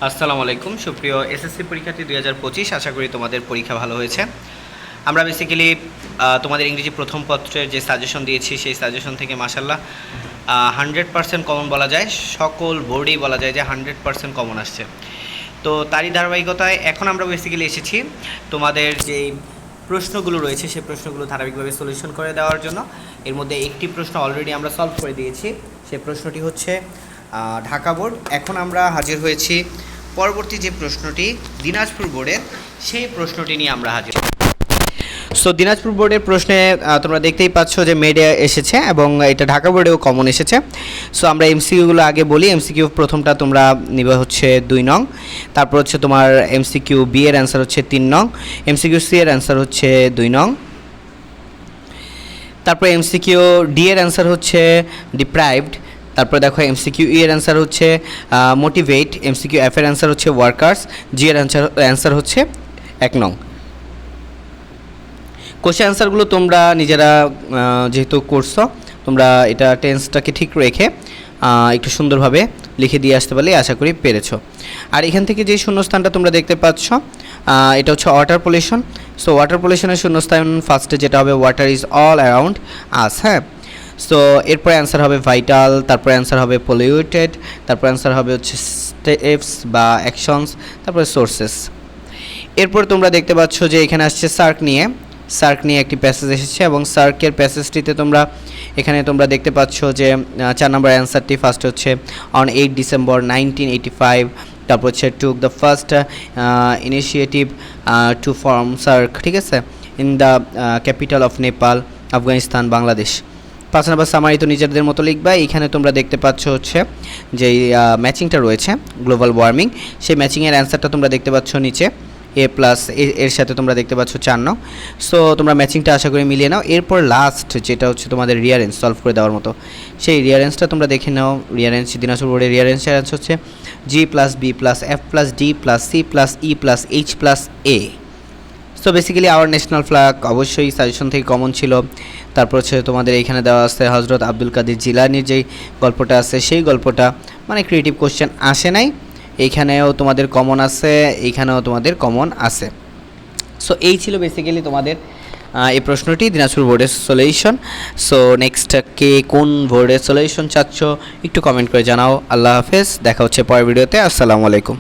আসসালামু আলাইকুম সুপ্রিয় এসএসসি পরীক্ষার্থী 2025। আশা করি তোমাদের পরীক্ষা ভালো হয়েছে। আমরা বেসিক্যালি তোমাদের ইংরেজি প্রথম পত্রের যে সাজেশন দিয়েছি সেই সাজেশন থেকে মাশাল্লাহ 100% কমন বলা যায়, সকল বোর্ডেই বলা যায় যে 100% কমন আসছে। তো তারই ধারাবাহিকতায় এখন আমরা বেসিক্যালি এসেছি তোমাদের যেই প্রশ্নগুলো রয়েছে সেই প্রশ্নগুলো ধারাবাহিকভাবে সলিউশন করে দেওয়ার জন্য। এর মধ্যে একটি প্রশ্ন অলরেডি আমরা সলভ করে দিয়েছি, সেই প্রশ্নটি হচ্ছে ঢাকা বোর্ড। এখন আমরা হাজির হয়েছি পরবর্তী যে প্রশ্নটি দিনাজপুর বোর্ডের, সেই প্রশ্নটি নিয়ে আমরা হাজির। সো দিনাজপুর বোর্ডের প্রশ্নে তোমরা দেখতেই পাচ্ছ যে মেডে এসেছে এবং এটা ঢাকা বোর্ডেও কমন এসেছে। সো আমরা এমসিকিউগুলো আগে বলি। এমসিকিউ প্রথমটা তোমরা নিবে হচ্ছে 2 নং, তারপর হচ্ছে তোমার এমসিকিউ বি এর অ্যান্সার হচ্ছে 3 নং, এমসিকিউ সি এর অ্যান্সার হচ্ছে 2 নং, তারপর এমসিকিউ ডি এর অ্যান্সার হচ্ছে ডিপ্রাইভড, তারপরে দেখো এমসিকিউ ই এর অ্যান্সার হচ্ছে মোটিভেট, এমসিকিউ এফ এর অ্যান্সার হচ্ছে ওয়ার্কার্স, জি এর অ্যান্সার হচ্ছে 1 নং। কোশ্চেন অ্যান্সারগুলো তোমরা নিজেরা যেহেতু করছো, তোমরা এটা টেন্সটাকে ঠিক রেখে একটু সুন্দরভাবে লিখে দিয়ে আসতে পারলে আশা করি পেরেছো। আর এখান থেকে যে শূন্যস্থানটা তোমরা দেখতে পাচ্ছ এটা হচ্ছে ওয়াটার পলিউশন। সো ওয়াটার পলিউশনের শূন্যস্থান ফার্স্টে যেটা হবে water is all around us. হ্যাঁ, সো এরপরে অ্যান্সার হবে ভাইটাল, তারপরে অ্যান্সার হবে পলিউটেড, তারপর অ্যান্সার হবে হচ্ছে স্টেপস বা অ্যাকশনস, তারপরে সোর্সেস। এরপর তোমরা দেখতে পাচ্ছ যে এখানে আসছে সার্ক নিয়ে একটি প্যাসেজ এসেছে এবং সার্কের প্যাসেজটিতে এখানে তোমরা দেখতে পাচ্ছ যে 4 নম্বর অ্যান্সারটি ফার্স্ট হচ্ছে অন 8 ডিসেম্বর 1985, তারপর হচ্ছে took the first initiative to form SAARC, ঠিক আছে, in the capital of Nepal, Afghanistan, Bangladesh. 5 number summary তো নিজেদের মতো লিখবা। এইখানে তোমরা দেখতে পাচ্ছ হচ্ছে যে ম্যাচিংটা রয়েছে গ্লোবাল ওয়ার্মিং, সেই ম্যাচিংয়ের অ্যান্সারটা তোমরা দেখতে পাচ্ছ নিচে এ প্লাস এর সাথে তোমরা দেখতে পাচ্ছ 4 নং। সো তোমরা ম্যাচিংটা আশা করি মিলিয়ে নাও। এরপর লাস্ট যেটা হচ্ছে তোমাদের রিয়ারেঞ্জ সলভ করে দেওয়ার মতো, সেই রিয়ারেঞ্জটা তোমরা দেখে নাও। রিয়ারেঞ্জ দিনাজপুর বোর্ডের রিয়ারেঞ্জের অ্যান্সার হচ্ছে G plus B plus F plus D plus C plus E plus H plus A. So basically our national flag অবশ্যই সাজেশন থেকে কমন ছিল। তারপর হচ্ছে তোমাদের এইখানে দেওয়া আছে হজরত আব্দুল কাদের জিলানির যেই গল্পটা আছে সেই গল্পটা, মানে ক্রিয়েটিভ কোশ্চেন আসে নাই, এইখানেও তোমাদের কমন আছে, এইখানেও তোমাদের কমন আছে। সো এই ছিল বেসিক্যালি তোমাদের এই প্রশ্নটি দিনাজপুর বোর্ডের সলিউশন। সো নেক্সট কে কোন বোর্ডের সলিউশন চাচ্ছ একটু কমেন্ট করে জানাও। আল্লাহ হাফেজ, দেখা হচ্ছে পরের ভিডিওতে। আসসালামু আলাইকুম।